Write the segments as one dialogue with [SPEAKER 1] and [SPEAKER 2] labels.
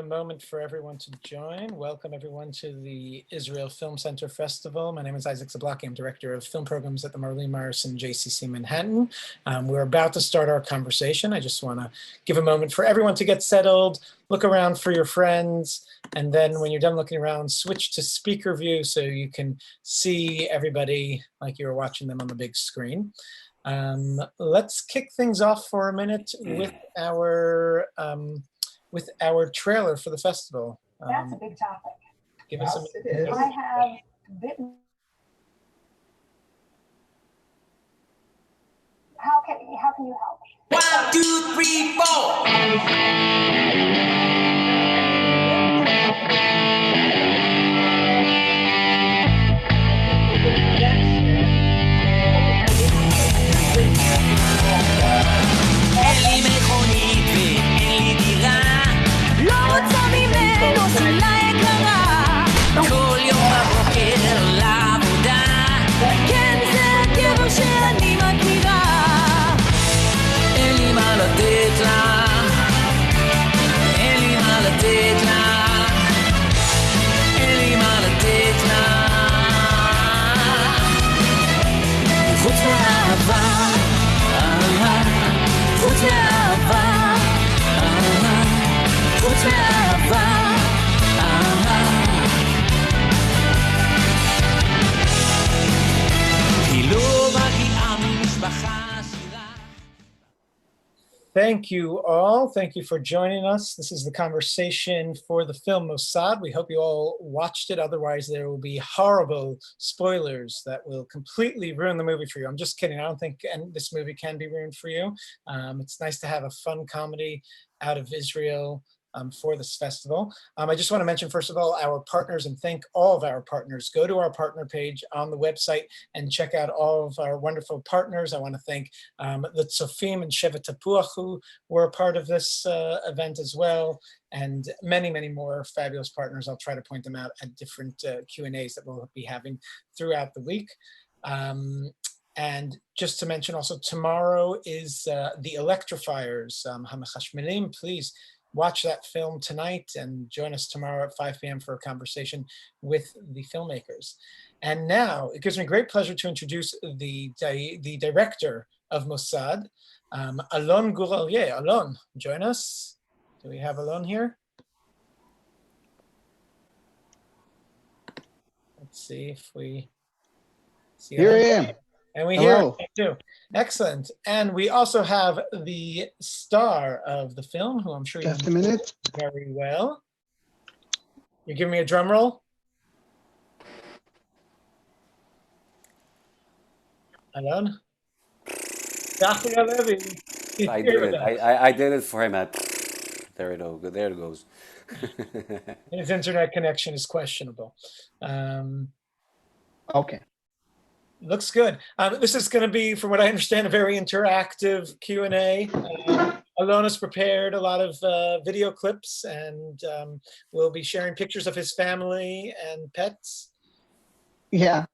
[SPEAKER 1] A moment for everyone to join. Welcome everyone to the Israel Film Center Festival. My name is Isaac Zablocki. I'm Director of Film Programs at the Marlene Meyerson JCC Manhattan. We're about to start our conversation. I just want to give a moment for everyone to get settled, look around for your friends, and then when you're done looking around, switch to speaker view so you can see everybody like you were watching them on the big screen. Let's kick things off for a minute with our trailer for the festival.
[SPEAKER 2] That's a big topic.
[SPEAKER 1] Give us
[SPEAKER 2] I have bitten. How can you help me?
[SPEAKER 3] 1, 2, 3, 4. אין לי מכונית ואין לי דירה, לא רוצה ממנו סמלה יקרה, כל יום בבוקר לעבודה, כן זה הגבר שאני מכירה, אין לי מה לתת לה, אין לי מה לתת לה, אין לי מה לתת לה, חוץ מהאהבה, חוץ מהאהבה, חוץ מהאהבה, היא לא מגיעה ממשפחה שלה.
[SPEAKER 1] Thank you all. Thank you for joining us. This is the conversation for the film Mossad. We hope you all watched it. Otherwise, there will be horrible spoilers that will completely ruin the movie for you. I'm just kidding. I don't think this movie can be ruined for you. It's nice to have a fun comedy out of Israel for this festival. I just want to mention, first of all, our partners and thank all of our partners. Go to our partner page on the website and check out all of our wonderful partners. I want to thank the Tzofim and Shevet Tapuach who were a part of this event as well, and many, many more fabulous partners. I'll try to point them out at different Q&As that we'll be having throughout the week. And just to mention also, tomorrow is the Electrifiers, Hamachashmelim. Please watch that film tonight and join us tomorrow at 5 p.m. for a conversation with the filmmakers. And now it gives me great pleasure to introduce the director of Mossad, Alon Gur Arye. Alon, join us. Do we have Alon here? Let's see if we see
[SPEAKER 4] Here I am.
[SPEAKER 1] And we
[SPEAKER 4] Hello.
[SPEAKER 1] hear it too. Excellent. And we also have the star of the film, who I'm sure you
[SPEAKER 4] Just a
[SPEAKER 1] know
[SPEAKER 4] minute.
[SPEAKER 1] very well. You give me a drum roll. Alon? Tsahi Halevi. He's
[SPEAKER 5] I
[SPEAKER 1] here
[SPEAKER 5] did
[SPEAKER 1] with
[SPEAKER 5] it.
[SPEAKER 1] us.
[SPEAKER 5] I did it for him. There it goes.
[SPEAKER 1] His internet connection is questionable.
[SPEAKER 4] Okay.
[SPEAKER 1] Looks good. This is going to be, from what I understand, a very interactive Q&A. Alon has prepared a lot of video clips, and we'll be sharing pictures of his family and pets.
[SPEAKER 4] Yeah.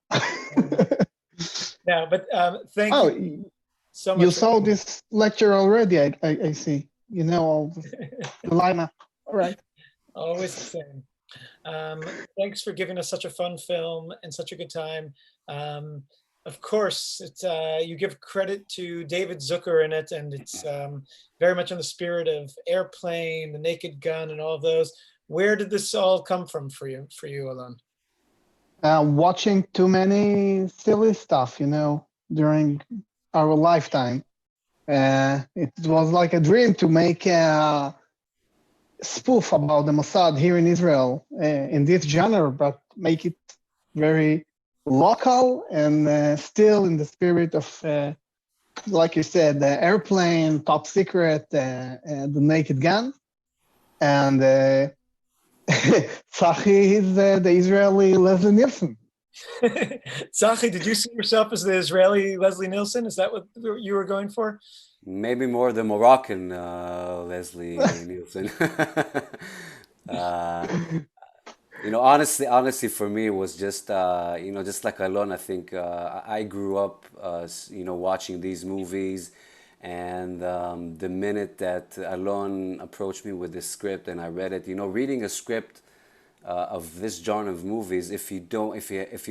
[SPEAKER 1] Yeah, but thank
[SPEAKER 4] Oh,
[SPEAKER 1] you so much.
[SPEAKER 4] you saw this lecture already, I see. You know all the lineup. All right.
[SPEAKER 1] Always the same. Thanks for giving us such a fun film and such a good time. Of course, it's, you give credit to David Zucker in it, and it's very much in the spirit of Airplane, The Naked Gun, and all of those. Where did this all come from for you, Alon?
[SPEAKER 4] Watching too many silly stuff, during our lifetime. It was like a dream to make a spoof about the Mossad here in Israel in this genre, but make it very local and still in the spirit of, like you said, the Airplane, Top Secret, The Naked Gun. And Tsahi is the Israeli Leslie Nielsen.
[SPEAKER 1] Tsahi, did you see yourself as the Israeli Leslie Nielsen? Is that what you were going for?
[SPEAKER 5] Maybe more the Moroccan Leslie Nielsen. Honestly, for me, it was just, just like Alon, I think I grew up, watching these movies, And the minute that Alon approached me with this script and I read it, reading a script of this genre of movies, if you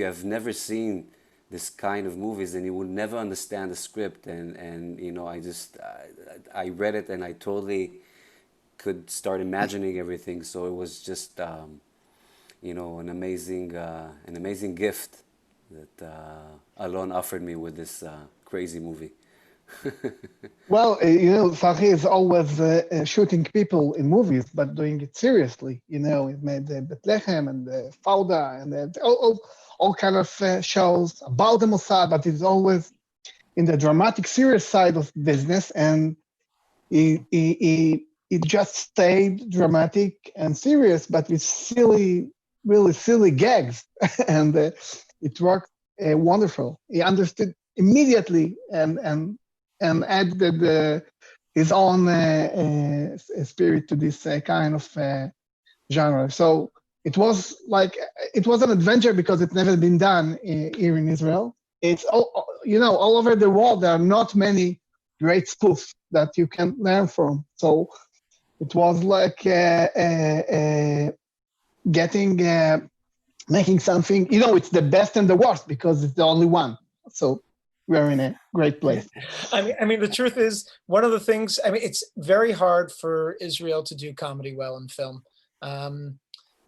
[SPEAKER 5] have never seen this kind of movies, then you would never understand the script. And I read it and I totally could start imagining everything. So it was just an amazing gift that Alon offered me with this crazy movie.
[SPEAKER 4] Well, Tsahi is always shooting people in movies, but doing it seriously. He made Bethlehem and Fauda and all kind of shows about the Mossad, but it's always in the dramatic, serious side of business. And it just stayed dramatic and serious, but with really silly gags. And it worked wonderful. He understood immediately and added his own spirit to this kind of genre. So it was an adventure because it's never been done here in Israel. It's all over the world. There are not many great spoofs that you can learn from. So it was like making something. It's the best and the worst because it's the only one. So we're in a great place.
[SPEAKER 1] I mean, the truth is, one of the things, it's very hard for Israel to do comedy well in film.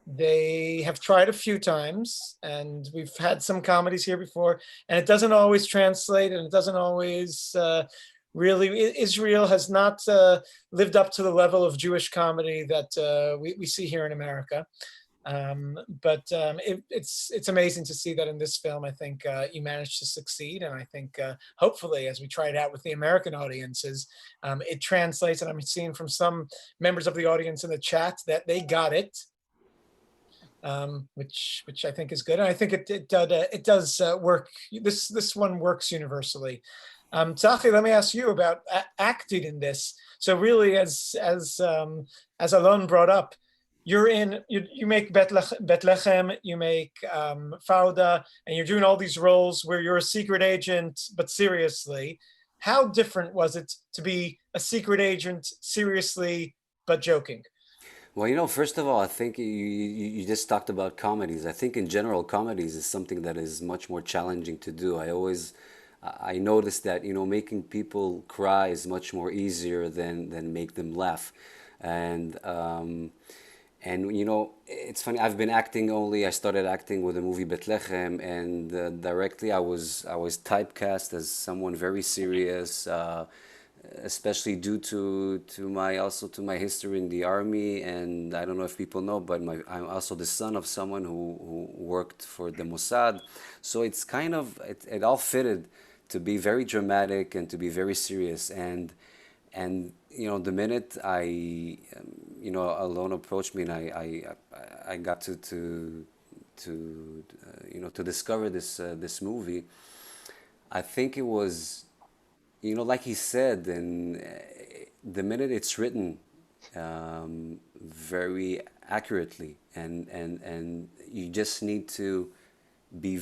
[SPEAKER 1] They have tried a few times, and we've had some comedies here before, and it doesn't always translate, and it doesn't always really, Israel has not lived up to the level of Jewish comedy that we see here in America. But it's amazing to see that in this film. I think you managed to succeed, and I think hopefully, as we try it out with the American audiences, it translates. And I'm seeing from some members of the audience in the chat that they got it, which I think is good. And I think it does work. This one works universally. Tsahi, let me ask you about acting in this. So really, as Alon brought up, you make Bethlehem, you make Fauda, and you're doing all these roles where you're a secret agent, but seriously. How different was it to be a secret agent seriously, but joking?
[SPEAKER 5] Well, first of all, I think you just talked about comedies. I think in general, comedies is something that is much more challenging to do. I noticed that, making people cry is much more easier than make them laugh. And it's funny. I've been acting I started acting with the movie Bethlehem, and directly I was typecast as someone very serious, especially due to my history in the army. And I don't know if people know, but I'm also the son of someone who worked for the Mossad. So it's kind of it all fitted to be very dramatic and to be very serious. And the minute Alon approached me and I got to discover this movie, I think it was, like he said, and the minute it's written very accurately, and you just need to be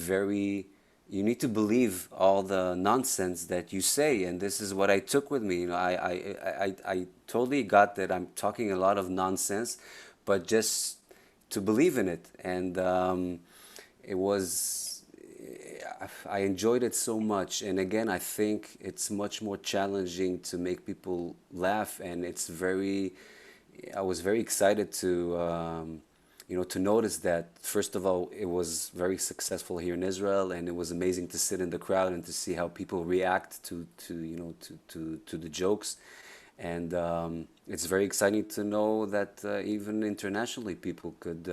[SPEAKER 5] you need to believe all the nonsense that you say, and this is what I took with me. I totally got that I'm talking a lot of nonsense, but just to believe in it. And I enjoyed it so much. And again, I think it's much more challenging to make people laugh, and I was very excited to notice that, first of all, it was very successful here in Israel, and it was amazing to sit in the crowd and to see how people react to the jokes. And it's very exciting to know that even internationally people could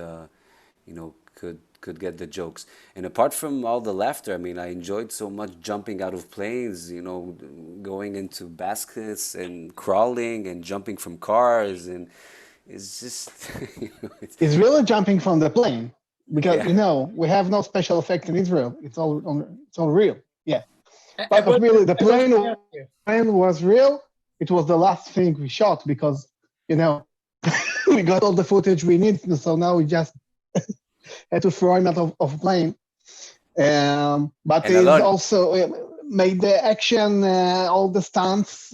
[SPEAKER 5] get the jokes. And apart from all the laughter, I enjoyed so much jumping out of planes, going into baskets and crawling and jumping from cars, and it's just
[SPEAKER 4] it's really jumping from the plane because we have no special effects in Israel. It's all real. Yeah, but really the plane was real. It was the last thing we shot because we got all the footage we need, so now we just had to throw him out of plane. But it's also made the action, all the stunts,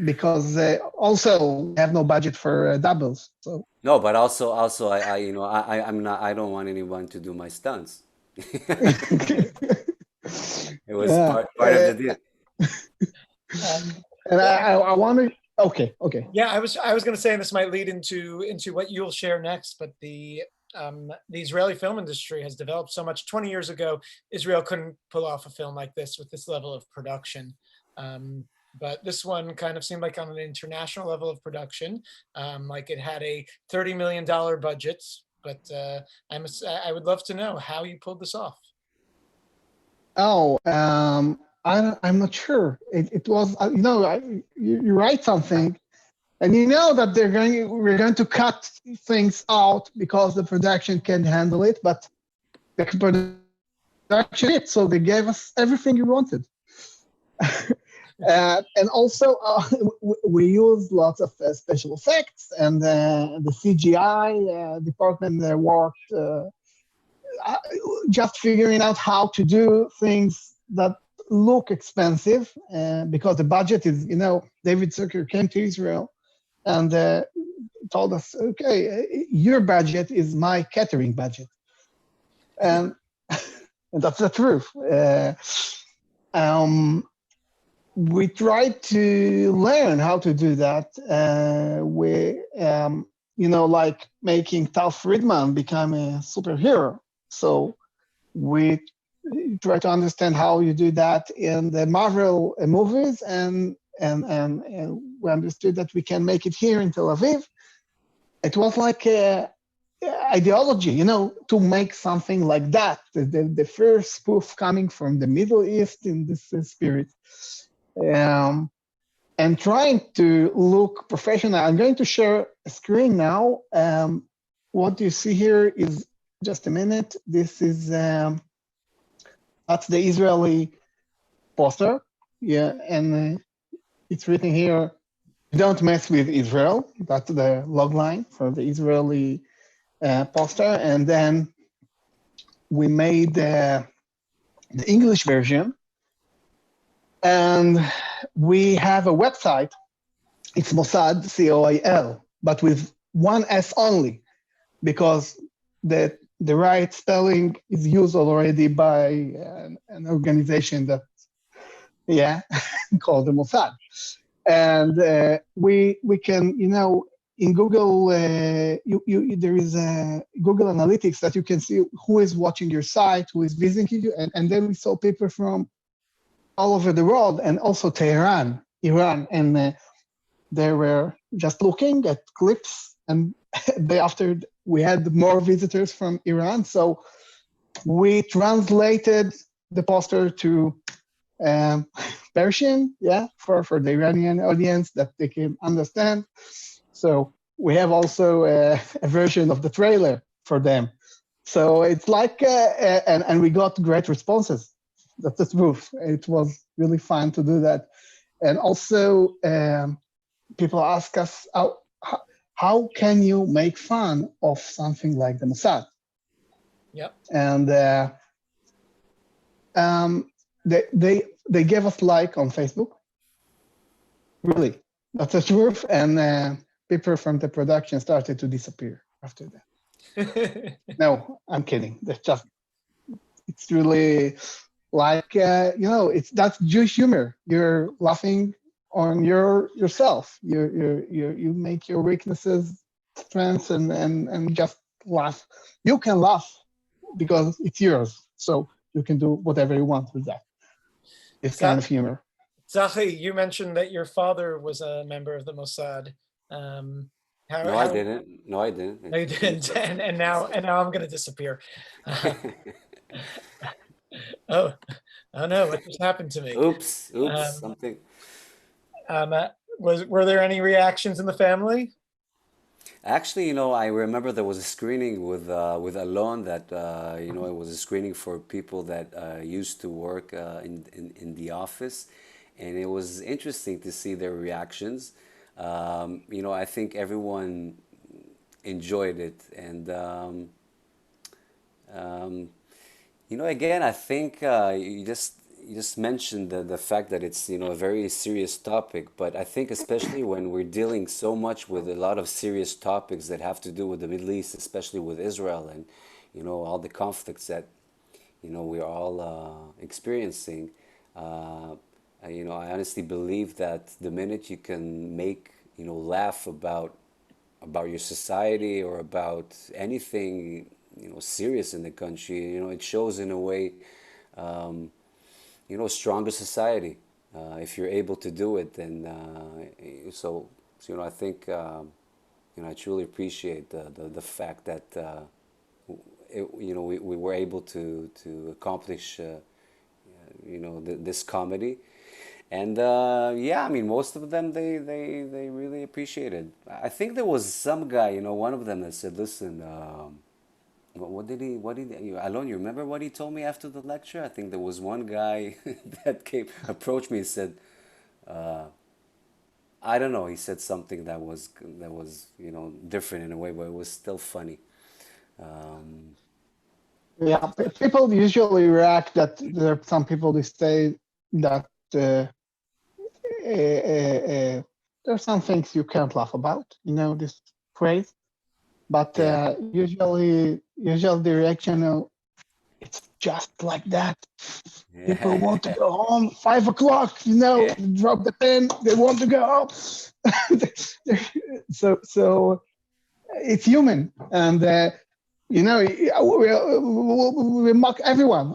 [SPEAKER 4] because also we have no budget for doubles. So
[SPEAKER 5] No, but also, I'm not. I don't want anyone to do my stunts. It was
[SPEAKER 4] yeah,
[SPEAKER 5] part of the deal.
[SPEAKER 1] Um,
[SPEAKER 4] and
[SPEAKER 1] well,
[SPEAKER 4] I want to. Okay, okay.
[SPEAKER 1] yeah, I was going to say, and this might lead into what you'll share next, but the Israeli film industry has developed so much. 20 years ago, Israel couldn't pull off a film like this with this level of production. Um, but this one kind of seemed like on an international level of production, like it had a $30 million budget. But I would love to know how you pulled this off.
[SPEAKER 4] Oh, I'm not sure. It was, you write something, and you know that we're going to cut things out because the production can handle it, but the production it, so they gave us everything we wanted. And also, we use lots of special effects, and the CGI department worked just figuring out how to do things that look expensive, because the budget is, David Zucker came to Israel and told us, okay, your budget is my catering budget. And, and that's the truth. We tried to learn how to do that. Like making Tal Friedman become a superhero. So we try to understand how you do that in the Marvel movies, and we understood that we can make it here in Tel Aviv. It was like a ideology, to make something like that. The first spoof coming from the Middle East in this spirit. And trying to look professional. I'm going to share a screen now. What you see here is, just a minute. This is, that's the Israeli poster. Yeah, and it's written here, don't mess with Israel. That's the log line for the Israeli poster. And then we made the English version. And we have a website. It's Mossad, COIL, but with one S only, because the right spelling is used already by an organization that, called the Mossad. And we can, in Google, there is a Google Analytics that you can see who is watching your site, who is visiting you, and then we saw people from all over the world, and also Tehran, Iran, and they were just looking at clips, and after we had more visitors from Iran, so we translated the poster to Persian, for the Iranian audience that they can understand. So we have also a version of the trailer for them. So it's like, and we got great responses. That's the truth. It was really fun to do that. And also, people ask us, how can you make fun of something like the Mossad?
[SPEAKER 1] Yep.
[SPEAKER 4] And they gave us like on Facebook. Really, that's the truth. And people from the production started to disappear after that. No, I'm kidding. It's really like, that's Jewish humor. You're laughing on yourself. You make your weaknesses strengths and just laugh. You can laugh because it's yours. So you can do whatever you want with that. It's kind of humor.
[SPEAKER 1] Tsahi, you mentioned that your father was a member of the Mossad.
[SPEAKER 5] I didn't. No, I didn't.
[SPEAKER 1] No, you didn't. And now I'm going to disappear. Oh no! What just happened to me?
[SPEAKER 5] Oops! Something.
[SPEAKER 1] Were there any reactions in the family?
[SPEAKER 5] Actually, I remember there was a screening with Alon that it was a screening for people that used to work in the office, and it was interesting to see their reactions. I think everyone enjoyed it, and Again, I think you just mentioned the fact that it's a very serious topic, but I think especially when we're dealing so much with a lot of serious topics that have to do with the Middle East, especially with Israel and all the conflicts that we're all experiencing. I honestly believe that the minute you can make laugh about your society or about anything serious in the country, it shows in a way stronger society if you're able to do it. And I think I truly appreciate the fact that we were able to accomplish this comedy. And yeah, I mean, most of them they really appreciated. I think there was some guy, one of them that said, "Listen, Alon, you remember what he told me after the lecture?" I think there was one guy that approached me and said, I don't know, he said something that was different in a way, but it was still funny. Um,
[SPEAKER 4] Yeah, people usually react that there are some people they say that there are some things you can't laugh about, this phrase. But
[SPEAKER 5] yeah,
[SPEAKER 4] usually the reaction, it's just like that. People want to
[SPEAKER 5] yeah,
[SPEAKER 4] go home 5 o'clock,
[SPEAKER 5] yeah,
[SPEAKER 4] drop the pen, they want to go home. So it's human, and we mock everyone.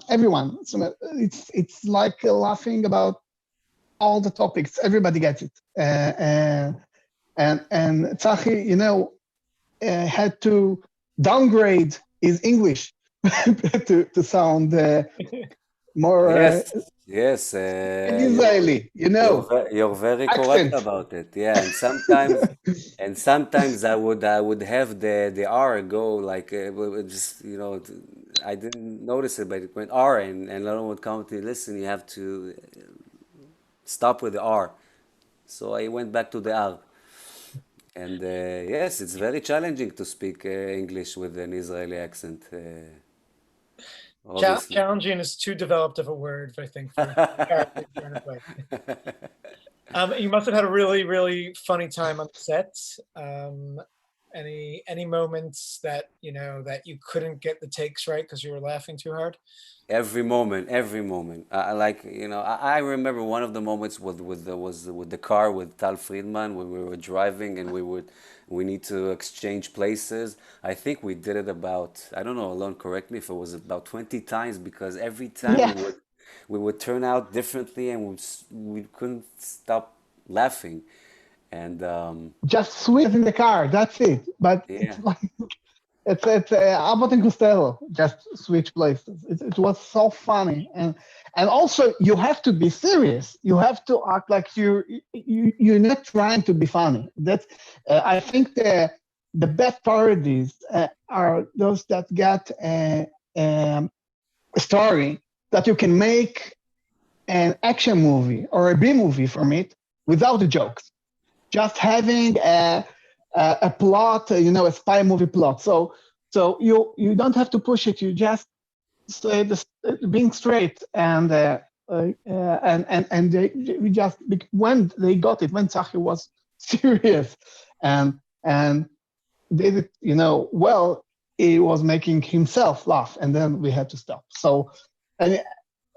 [SPEAKER 4] So it's like laughing about all the topics. Everybody gets it, and Tsahi, had to downgrade his English to sound more
[SPEAKER 5] yes, yes.
[SPEAKER 4] Israeli,
[SPEAKER 5] You're very correct
[SPEAKER 4] accent.
[SPEAKER 5] about it. Yeah, and sometimes I would have the R go like just I didn't notice it, but it went R, and Laurent would come to listen. You have to stop with the R. So I went back to the R. And yes, it's very challenging to speak English with an Israeli accent, obviously.
[SPEAKER 1] Challenging is too developed of a word, I think, for characters trying to play. You must have had a really, really funny time on set. Any moments that that you couldn't get the takes right because you were laughing too hard?
[SPEAKER 5] Every moment, every moment. Like I remember one of the moments with the car with Tal Friedman when we were driving and we need to exchange places. I think we did it about, I don't know, Alon, correct me if it was about 20 times, because every time
[SPEAKER 4] Yeah,
[SPEAKER 5] we would turn out differently and we couldn't stop laughing. And
[SPEAKER 4] just switch in the car. That's it. But
[SPEAKER 5] yeah,
[SPEAKER 4] it's like it's Abbott and Costello. Just switch places. It was so funny, and also you have to be serious. You have to act like you're not trying to be funny. That's I think the best parodies are those that get a story that you can make an action movie or a B movie from it without the jokes. Just having a plot, a spy movie plot. So you don't have to push it. You just say this, being straight and we just when they got it, when Tsahi was serious and did it, well, he was making himself laugh, and then we had to stop. So and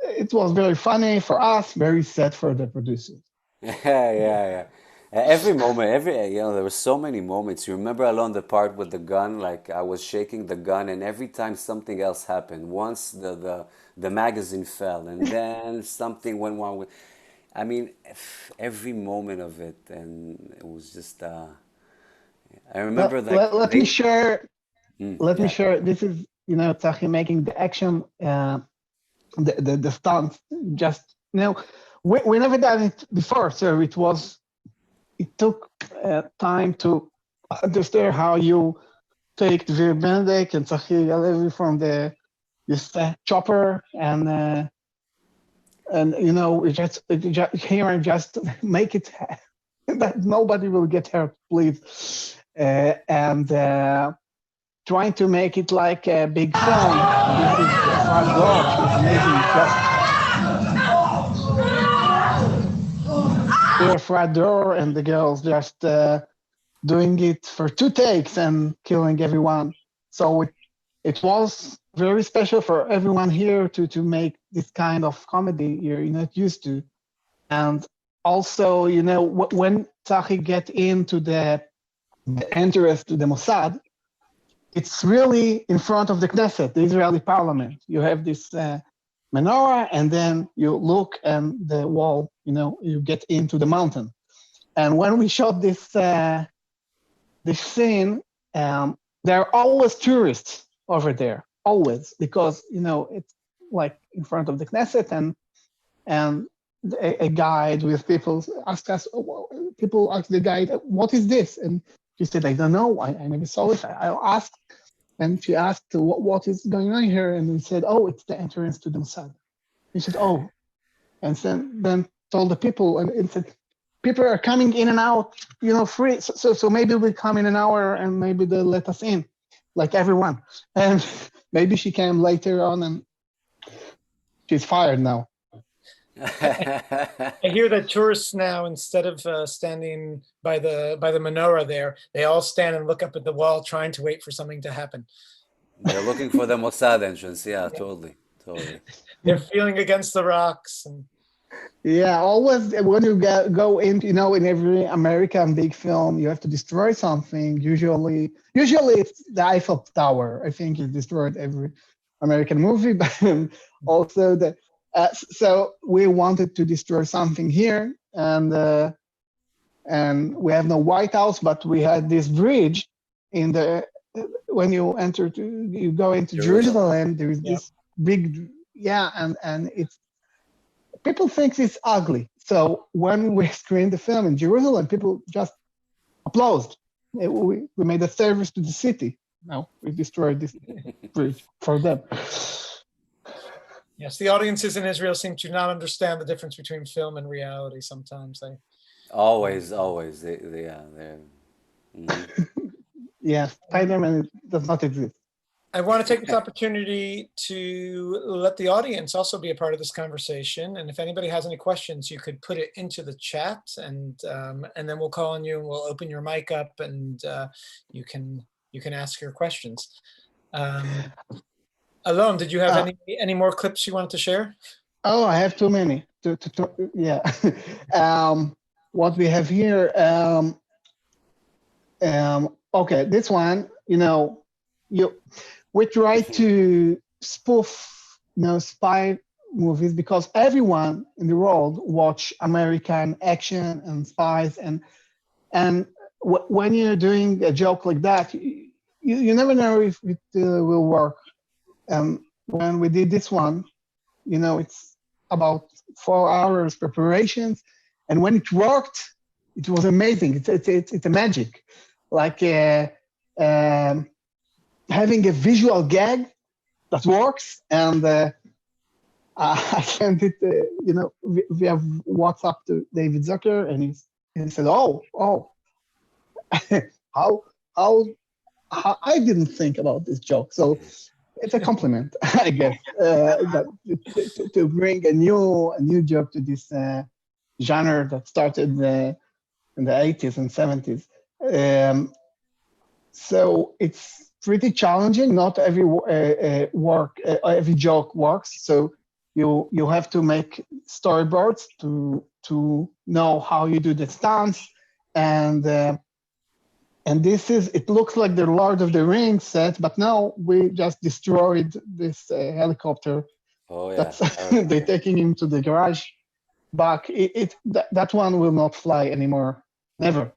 [SPEAKER 4] it was very funny for us, very sad for the producers.
[SPEAKER 5] yeah, yeah, yeah. Every moment, there were so many moments. You remember along the part with the gun, like I was shaking the gun, and every time something else happened. Once the magazine fell, and then something went wrong with. I mean, every moment of it, and it was just. I remember like
[SPEAKER 4] Let me
[SPEAKER 5] they.
[SPEAKER 4] share. Let me
[SPEAKER 5] Yeah.
[SPEAKER 4] share. This is Tsahi making the action, the stunts. Just we never done it before, so it took time to understand how you take the Benedict and Tsahi Halevi from this chopper, and we just here and just make it that nobody will get hurt, please. And trying to make it like a big film. This is the front door. It's amazing. Just the front door and the girls just doing it for 2 takes and killing everyone. So it was very special for everyone here to make this kind of comedy you're not used to. And also, you know, when Tsahi get into the entrance to the Mossad, it's really in front of the Knesset, the Israeli parliament. You have this menorah, and then you look and the wall, you know, you get into the mountain. And when we shot this scene, there are always tourists over there, always, because, you know, it's like in front of the Knesset, and a guide with people ask us, people ask the guide, what is this? And she said, I don't know, I never saw it. I asked, and she asked, what is going on here? And we said, oh, it's the entrance to the Mossad. He said, oh, and then told the people, and said, people are coming in and out, you know, free. So maybe we come in an hour and maybe they'll let us in, like everyone. And maybe she came later on and she's fired now.
[SPEAKER 1] I hear that tourists now, instead of standing by the menorah there, they all stand and look up at the wall trying to wait for something to happen.
[SPEAKER 5] They're looking for the Mossad entrance. Yeah, totally.
[SPEAKER 1] They're feeling against the rocks. And
[SPEAKER 4] yeah, always when you go in, you know, in every American big film, you have to destroy something. Usually it's the Eiffel Tower. I think it's destroyed every American movie, but also the. So we wanted to destroy something here, and we have no White House, but we had this bridge in the when you go into Jerusalem. There is this big, and it's people think it's ugly. So when we screened the film in Jerusalem, people just applauded. We made a service to the city. No, we destroyed this bridge for them.
[SPEAKER 1] Yes, the audiences in Israel seem to not understand the difference between film and reality. Sometimes they
[SPEAKER 5] Always. They're.
[SPEAKER 4] Yeah, Spider-Man does not exist.
[SPEAKER 1] I want to take this opportunity to let the audience also be a part of this conversation. And if anybody has any questions, you could put it into the chat, and then we'll call on you and we'll open your mic up, and you can ask your questions. Alon, did you have any more clips you wanted to share?
[SPEAKER 4] Oh, I have too many. Yeah. What we have here. Okay, this one. You know, we try to spoof, you know, spy movies because everyone in the world watch American action and spies, and when you're doing a joke like that, you never know if it will work. When we did this one, you know, it's about 4 hours preparations, and when it worked, it was amazing. It's a magic, like having a visual gag that works. And I sent it, you know, we have WhatsApp to David Zucker, and he said, "Oh, how I didn't think about this joke." So. It's a compliment, I guess, to bring a new joke to this genre that started in the 80s and 70s. So it's pretty challenging. Not every every joke works. So you have to make storyboards to know how you do the stunts, and this it looks like the Lord of the Rings set, but now we just destroyed this helicopter.
[SPEAKER 5] Oh yeah.
[SPEAKER 4] They're taking him to the garage back. That one will not fly anymore, never.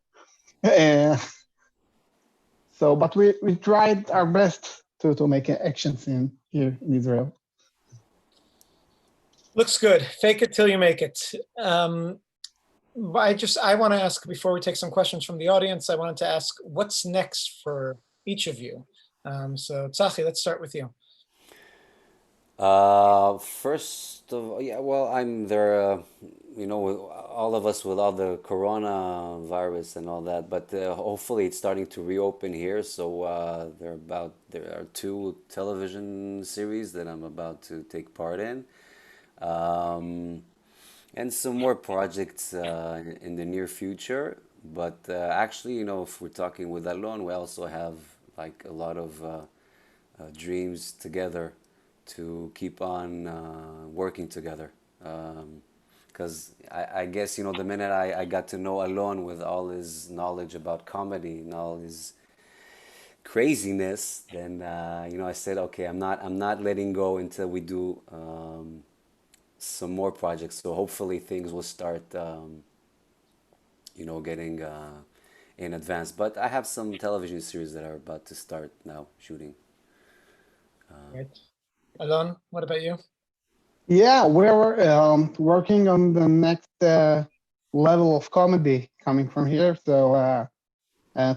[SPEAKER 4] But we tried our best to make an action scene here in Israel.
[SPEAKER 1] Looks good. Fake it till you make it. I want to ask, before we take some questions from the audience, I wanted to ask, what's next for each of you? So Tsahi, let's start with you.
[SPEAKER 5] First of all, yeah, well, I'm there, with all of us with all the coronavirus and all that, but hopefully it's starting to reopen here. So there are two television series that I'm about to take part in, um, and some more projects in the near future. But actually, if we're talking with Alon, we also have like a lot of dreams together to keep on working together. Because I guess, the minute I got to know Alon with all his knowledge about comedy and all his craziness, then I said, okay, I'm not letting go until we do some more projects. So hopefully things will start, getting in advance. But I have some television series that are about to start now shooting.
[SPEAKER 1] Right. Alon, what about you?
[SPEAKER 4] Yeah, we're working on the next level of comedy coming from here. So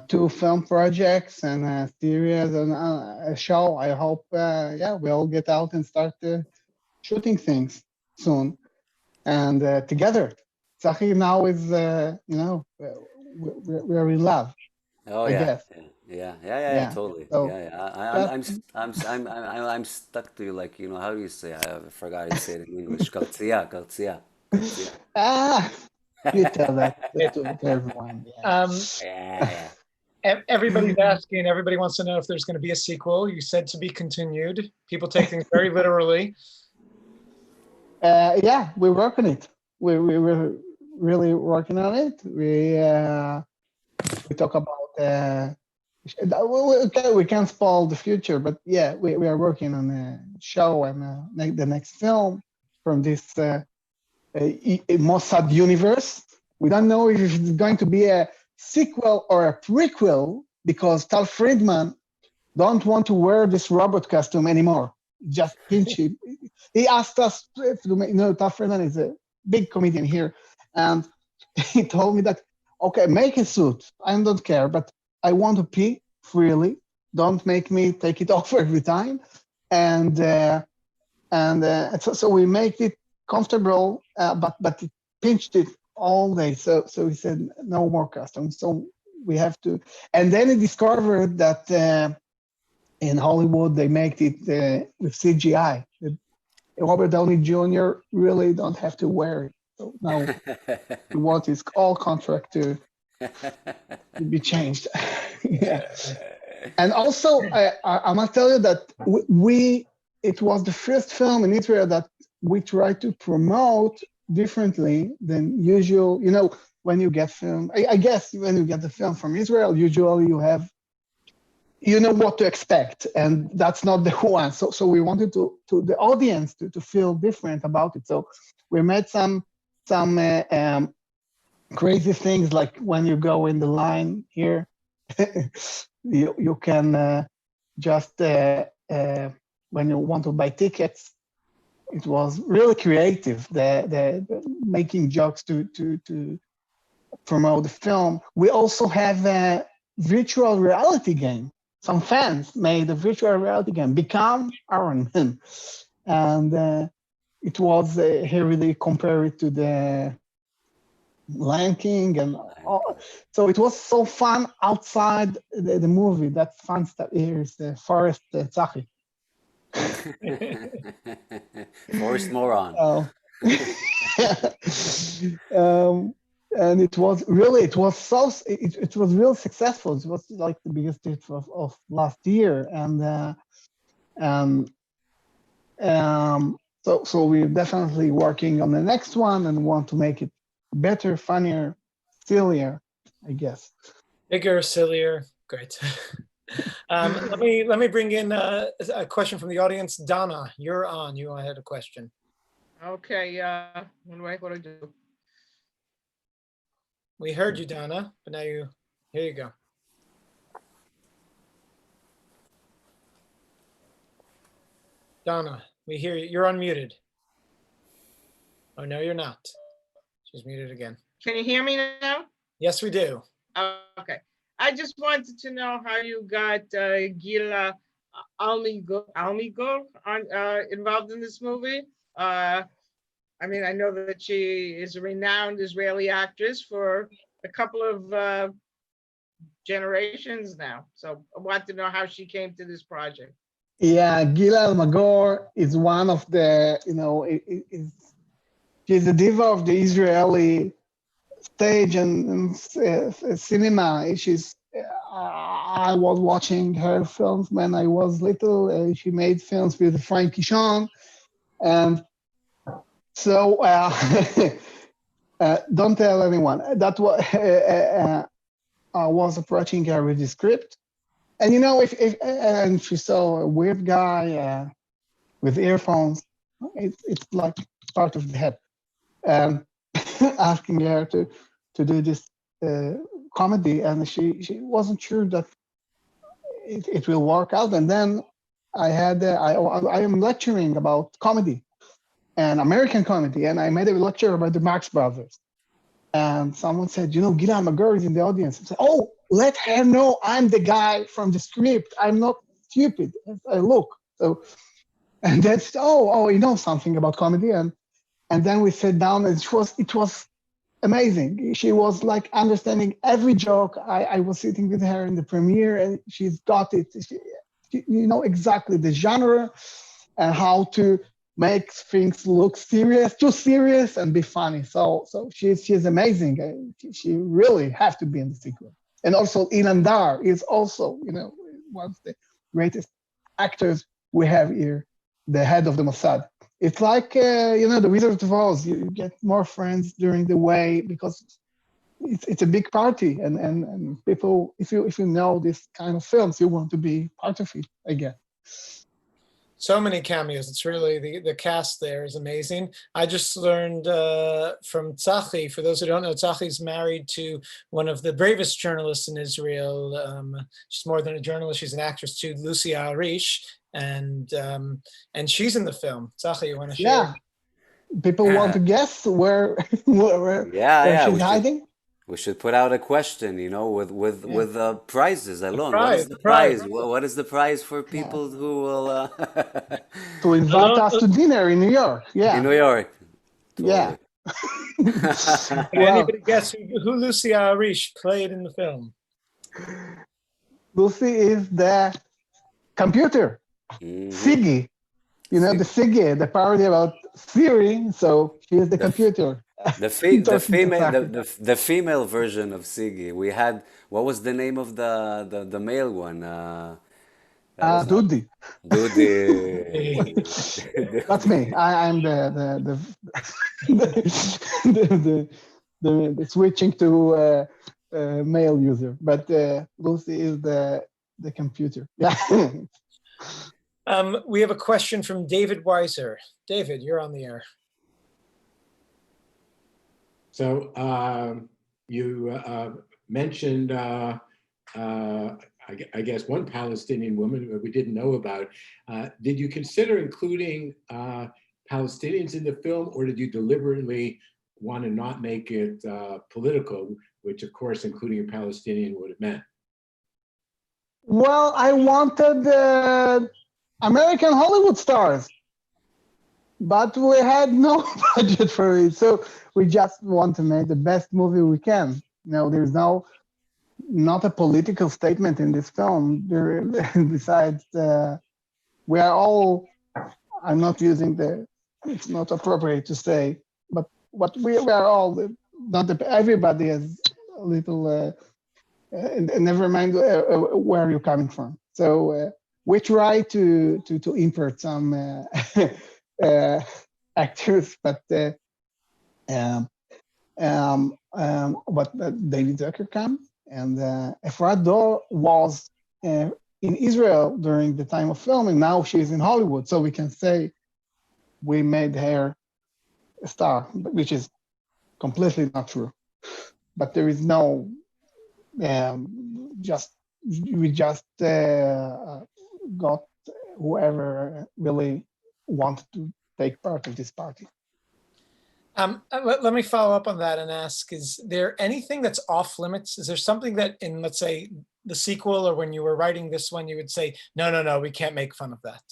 [SPEAKER 4] two film projects and a series and a show. I hope, we'll get out and start shooting things soon. And together, Tsahi now is, we're in love,
[SPEAKER 5] Oh
[SPEAKER 4] I
[SPEAKER 5] yeah,
[SPEAKER 4] guess.
[SPEAKER 5] yeah,
[SPEAKER 4] Yeah.
[SPEAKER 5] totally.
[SPEAKER 4] So
[SPEAKER 5] Yeah, yeah.
[SPEAKER 4] just,
[SPEAKER 5] I'm stuck to like how do you say? I forgot how to say it in English. Kaltsiya, kaltsiya, kaltsiya.
[SPEAKER 4] ah, you tell that
[SPEAKER 1] It,
[SPEAKER 4] to everyone.
[SPEAKER 1] um,
[SPEAKER 5] Yeah,
[SPEAKER 1] everybody's asking, everybody wants to know if there's going to be a sequel. You said to be continued. People take things very literally.
[SPEAKER 4] Yeah, we work on it. We were really working on it. We talk about okay, we can't spoil the future, but yeah, we are working on a show and the next film from this Mossad universe. We don't know if it's going to be a sequel or a prequel because Tal Friedman don't want to wear this robot costume anymore. Just pinch it. He asked us to make, Tal Friedman is a big comedian here, and he told me that, okay, make a suit. I don't care, but I want to pee freely. Don't make me take it off every time. And so we make it comfortable, but it pinched it all day. So he said no more customs. So we have to. And then he discovered that in Hollywood they make it with CGI. Robert Downey Jr. really don't have to wear it. So now we want his all contract to be changed. Yeah. And also, I must tell you that it was the first film in Israel that we tried to promote differently than usual. When you get film, I guess when you get the film from Israel, usually you know what to expect, and that's not the one. So we wanted to the audience to feel different about it. So we made some crazy things, like when you go in the line here, you can just when you want to buy tickets. It was really creative. The making jokes to promote the film. We also have a virtual reality game. Some fans made a virtual reality game, Become Iron Man, and it was heavily compared to the Lion King and all. So it was so fun outside the movie. That fun stuff. Here is the forest Tsahi.
[SPEAKER 5] Forced moron.
[SPEAKER 4] Oh. And it was really it was real successful. It was like the biggest hit of last year, and so we're definitely working on the next one and want to make it better, funnier, sillier, I guess.
[SPEAKER 1] Bigger, sillier. Great. Let me bring in a question from the audience. Donna, you're on. You had a question.
[SPEAKER 6] Okay, what do I do?
[SPEAKER 1] We heard you, Donna, but now here you go. Donna, we hear you. You're unmuted. Oh, no, you're not. She's muted again.
[SPEAKER 6] Can you hear me now?
[SPEAKER 1] Yes, we do.
[SPEAKER 6] Okay. I just wanted to know how you got Gila Alon Gur involved in this movie. I mean, I know that she is a renowned Israeli actress for a couple of generations now. So I want to know how she came to this project.
[SPEAKER 4] Yeah, Gila Almagor is one of the, she's the diva of the Israeli stage and cinema. I was watching her films when I was little. She made films with Frank Kishon. And so don't tell anyone. That was, I was approaching her with the script. And and she saw a weird guy with earphones. It's like part of the head. Asking her to do this comedy, and she wasn't sure that it will work out. And then I am lecturing about comedy and American comedy, and I made a lecture about the Marx Brothers. And someone said, Gila Almagor is in the audience. I said, oh, let her know I'm the guy from the script. I'm not stupid. I look. So, and that's he knows something about comedy. And then we sat down, and it was amazing. She was like understanding every joke. I was sitting with her in the premiere, and she's got it. She exactly the genre and how to make things look too serious and be funny. So she's amazing. She really has to be in the sequel. And also Ilan Dar is also, one of the greatest actors we have here, the head of the Mossad. It's like, the Wizard of Oz. You get more friends during the way because it's a big party, and people, if you know this kind of films, you want to be part of it, I guess.
[SPEAKER 1] So many cameos. It's really, the cast there is amazing. I just learned from Tsahi, for those who don't know, Tsahi's married to one of the bravest journalists in Israel. She's more than a journalist, she's an actress too, Lucy Arish. And she's in the film. Tsahi, you want to share?
[SPEAKER 4] Yeah. People want to guess where she's hiding?
[SPEAKER 5] We should put out a question, with prizes. Alon, what is the
[SPEAKER 1] prize?
[SPEAKER 5] What is the prize for people who will
[SPEAKER 4] to invite us to dinner in New York? Yeah.
[SPEAKER 5] In New York. Totally.
[SPEAKER 4] Yeah.
[SPEAKER 1] Can anybody guess who Lucy Arish played in the film?
[SPEAKER 4] Lucy is the computer. Siggy, the Siggy, the parody about Siri. So she is the computer.
[SPEAKER 5] The female version of Siggy. We had, what was the name of the male one?
[SPEAKER 4] Dudi.
[SPEAKER 5] Dudi.
[SPEAKER 4] That's me. I'm the switching to male user, but Lucy is the computer. Yeah.
[SPEAKER 1] We have a question from David Weiser. David, you're on the air.
[SPEAKER 7] So you mentioned, I guess, one Palestinian woman that we didn't know about. Did you consider including Palestinians in the film, or did you deliberately want to not make it political, which, of course, including a Palestinian would have meant?
[SPEAKER 4] Well, I wanted American Hollywood stars, but we had no budget for it. So we just want to make the best movie we can. There's not a political statement in this film. Besides, we are all, I'm not using it's not appropriate to say, but we are all, everybody has a little, never mind where you're coming from. So we try to import some actors, but David Zucker came, and Efrat Dor was in Israel during the time of filming. Now she's in Hollywood, so we can say we made her a star, which is completely not true. But there is no we just got whoever really wanted to take part of this party.
[SPEAKER 1] Let me follow up on that and ask, is there anything that's off limits? Is there something that in, let's say, the sequel, or when you were writing this one, you would say, no, we can't make fun of that?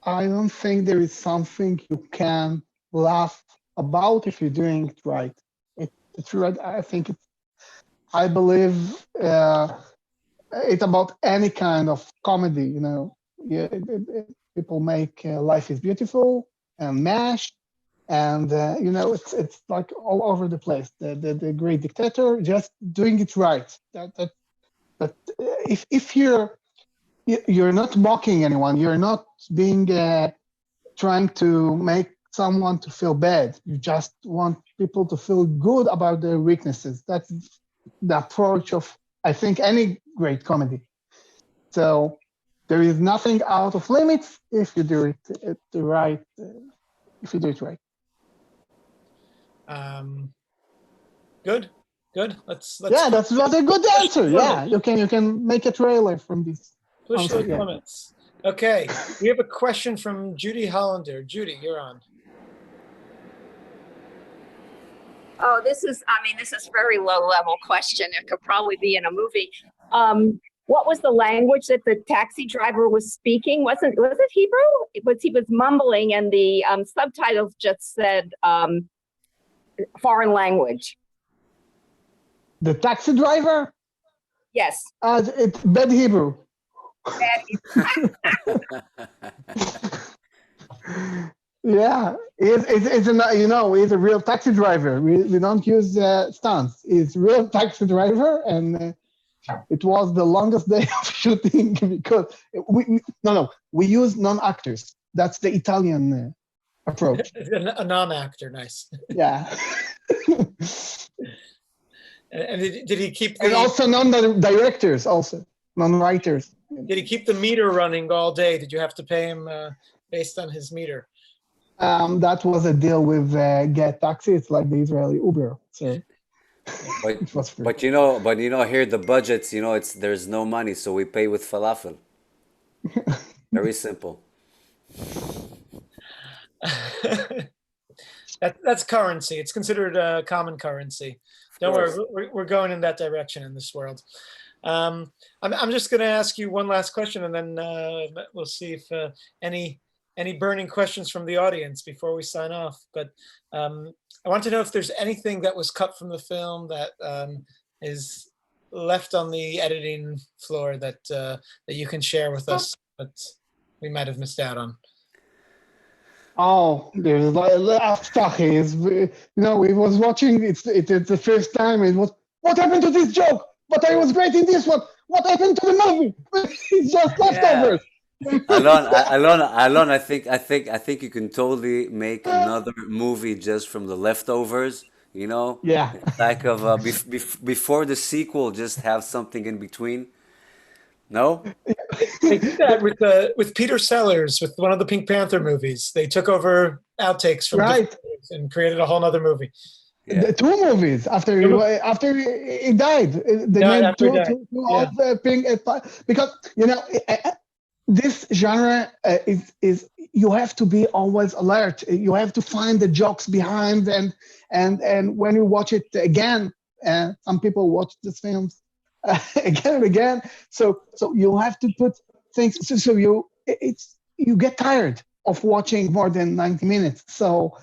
[SPEAKER 4] I don't think there is something you can laugh about if you're doing it right. It's right. I believe it's about any kind of comedy. You know, people make Life is Beautiful and MASH, and you know, it's like all over the place. The Great Dictator, just doing it right. But if you're not mocking anyone, you're not being trying to make someone to feel bad. You just want people to feel good about their weaknesses. That's the approach of, I think, any great comedy. So there is nothing out of limits if you do it right. If you do it right.
[SPEAKER 1] Good. Let's
[SPEAKER 4] Yeah, that's a good answer. Yeah, you can make a trailer from this.
[SPEAKER 1] Push the limits. Okay, we have a question from Judy Hollander. Judy, you're on.
[SPEAKER 8] Oh, this is very low level question. It could probably be in a movie. What was the language that the taxi driver was speaking? Was it Hebrew? He was mumbling, and the subtitles just said foreign language.
[SPEAKER 4] The taxi driver?
[SPEAKER 8] Yes.
[SPEAKER 4] It's bad Hebrew. Yeah, he's a real taxi driver. We don't use stunts. He's a real taxi driver, and it was the longest day of shooting because we use non-actors. That's the Italian approach.
[SPEAKER 1] A non-actor, nice.
[SPEAKER 4] Yeah.
[SPEAKER 1] And did he keep
[SPEAKER 4] and also non-directors, also non-writers.
[SPEAKER 1] Did he keep the meter running all day? Did you have to pay him based on his meter?
[SPEAKER 4] That was a deal with Get Taxi. It's like the Israeli Uber. So
[SPEAKER 5] but you know here the budgets, there's no money, so we pay with falafel. Very simple.
[SPEAKER 1] That's currency. It's considered a common currency. Don't worry, we're going in that direction in this world. I'm just going to ask you one last question, and then we'll see if any burning questions from the audience before we sign off. But I want to know if there's anything that was cut from the film that is left on the editing floor that you can share with us that we might have missed out on.
[SPEAKER 4] Oh, there's Tsahi. We was watching. It's the first time. It was, what happened to this joke? But I was great in this one. What happened to the movie? It's just leftovers.
[SPEAKER 5] Alon, I think you can totally make another movie just from the leftovers.
[SPEAKER 4] Yeah.
[SPEAKER 5] Like of before the sequel, just have something in between. No.
[SPEAKER 1] They did that with Peter Sellers with one of the Pink Panther movies. They took over outtakes from different movies and created a whole nother movie.
[SPEAKER 4] Yeah. The two movies after he died. They made two of Pink, because this genre is you have to be always alert. You have to find the jokes behind, and when you watch it again, some people watch these films again and again. So you have to put things. So you get tired of watching more than 90 minutes. So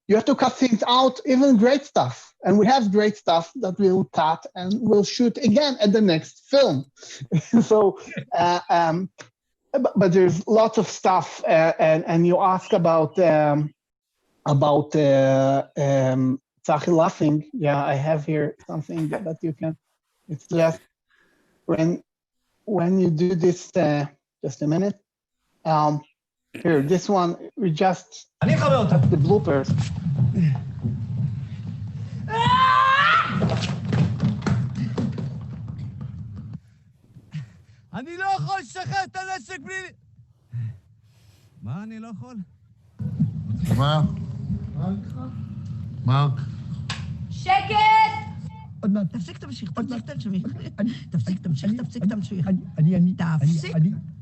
[SPEAKER 4] you have to cut things out, even great stuff. And we have great stuff that we'll cut and we'll shoot again at the next film. So, but there's lots of stuff. And you ask about Tsahi laughing. Yeah, I have here something that you can. It's just when you do this. Just a minute. Here, this one we just the bloopers.
[SPEAKER 9] אני לא יכול לשחרר את הנשק בלי... מה אני לא יכול?
[SPEAKER 10] מה? מה?
[SPEAKER 11] שקט!
[SPEAKER 9] עוד מעט, תפסיק, תמשיך.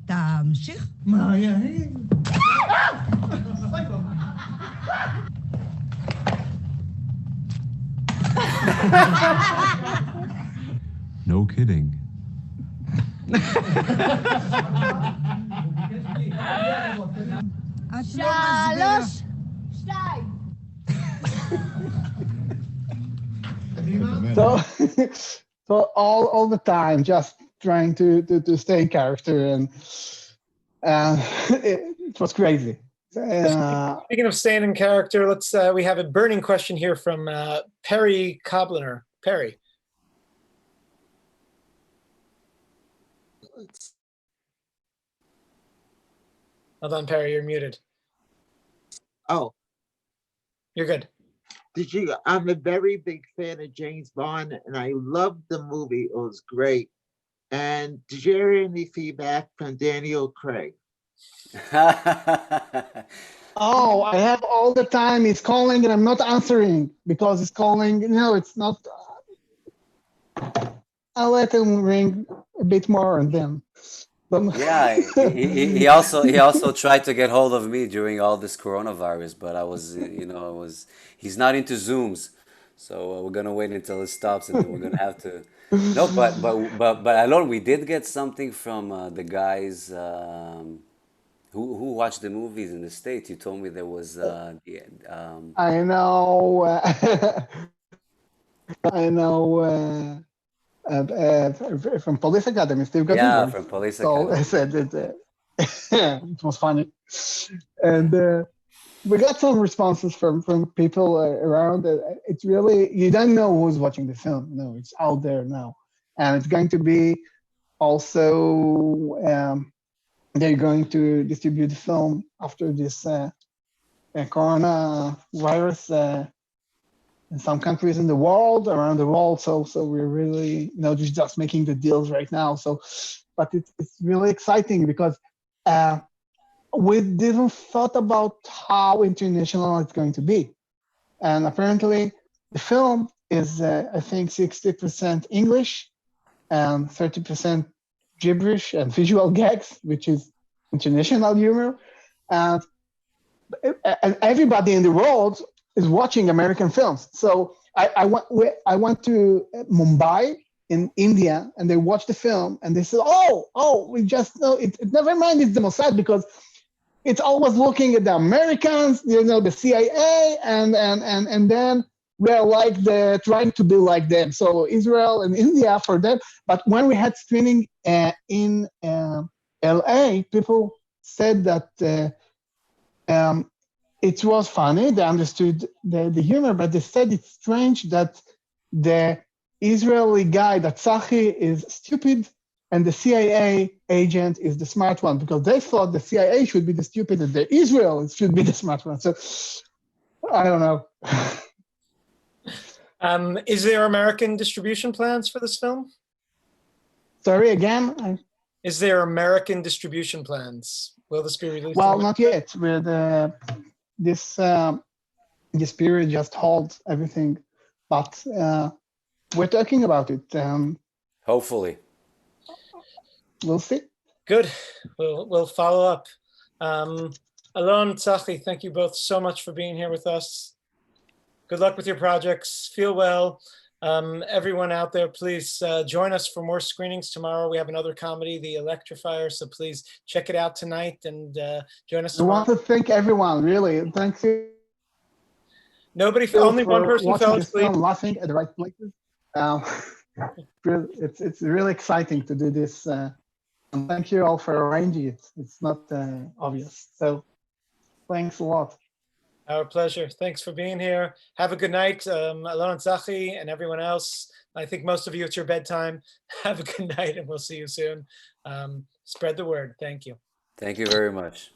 [SPEAKER 9] תמשיך. מה יהיה? No kidding.
[SPEAKER 3] שלוש, שתיים.
[SPEAKER 4] So, so all the time, just trying to stay in character, and it was crazy.
[SPEAKER 1] Speaking of staying in character, let's we have a burning question here from Perry Cobbler. Perry. Hold on, Perry, you're muted.
[SPEAKER 11] Oh,
[SPEAKER 1] You're good.
[SPEAKER 11] I'm a very big fan of James Bond, and I loved the movie. It was great. And did you hear any feedback from Daniel Craig?
[SPEAKER 4] Oh, I have all the time. He's calling and I'm not answering because he's calling. No, it's not. I'll let him ring a bit more and then.
[SPEAKER 5] Yeah, he also tried to get hold of me during all this coronavirus, but I was, he's not into Zooms, so we're gonna wait until it stops, and then we're gonna have to. No, but Alon, we did get something from the guys who watched the movies in the States. You told me there was
[SPEAKER 4] I know. I know. From Police Academy, Steve Guttenberg.
[SPEAKER 5] Yeah, from Police Academy.
[SPEAKER 4] So I said that it was funny, and we got some responses from people around. It's really, you don't know who's watching the film. No, it's out there now, and it's going to be also. They're going to distribute the film after this coronavirus. In some countries in the world, around the world, so we're really, just making the deals right now. So, but it's really exciting because we didn't thought about how international it's going to be, and apparently the film is I think 60% English and 30% gibberish and visual gags, which is international humor, and everybody in the world is watching American films. So I went to Mumbai in India, and they watched the film, and they said, "Oh, we just know it. Never mind, it's the Mossad, because it's always looking at the Americans, the CIA, and then we're like trying to be like them. So Israel and India for them. But when we had screening in LA, people said that." It was funny, they understood the humor, but they said it's strange that the Israeli guy, that Tsahi, is stupid and the CIA agent is the smart one, because they thought the CIA should be the stupid and the Israel should be the smart one. So, I don't know.
[SPEAKER 1] Is there American distribution plans for this film?
[SPEAKER 4] Sorry, again?
[SPEAKER 1] Is there American distribution plans? Will this be released?
[SPEAKER 4] Well, not yet. This period just holds everything, but we're talking about it.
[SPEAKER 5] Hopefully.
[SPEAKER 4] We'll see.
[SPEAKER 1] Good. We'll follow up. Alon, Tsahi, thank you both so much for being here with us. Good luck with your projects. Feel well. Everyone out there, please join us for more screenings tomorrow. We have another comedy, The Electrifier, so please check it out tonight and join us tomorrow.
[SPEAKER 4] I want to thank everyone, really. Thank you.
[SPEAKER 1] Only one person fell asleep.
[SPEAKER 4] Laughing at the right places. It's really exciting to do this. And thank you all for arranging it. It's not obvious. So thanks a lot.
[SPEAKER 1] Our pleasure. Thanks for being here. Have a good night, Alon and Tsahi, and everyone else. I think most of you, it's your bedtime. Have a good night, and we'll see you soon. Spread the word. Thank you.
[SPEAKER 5] Thank you very much.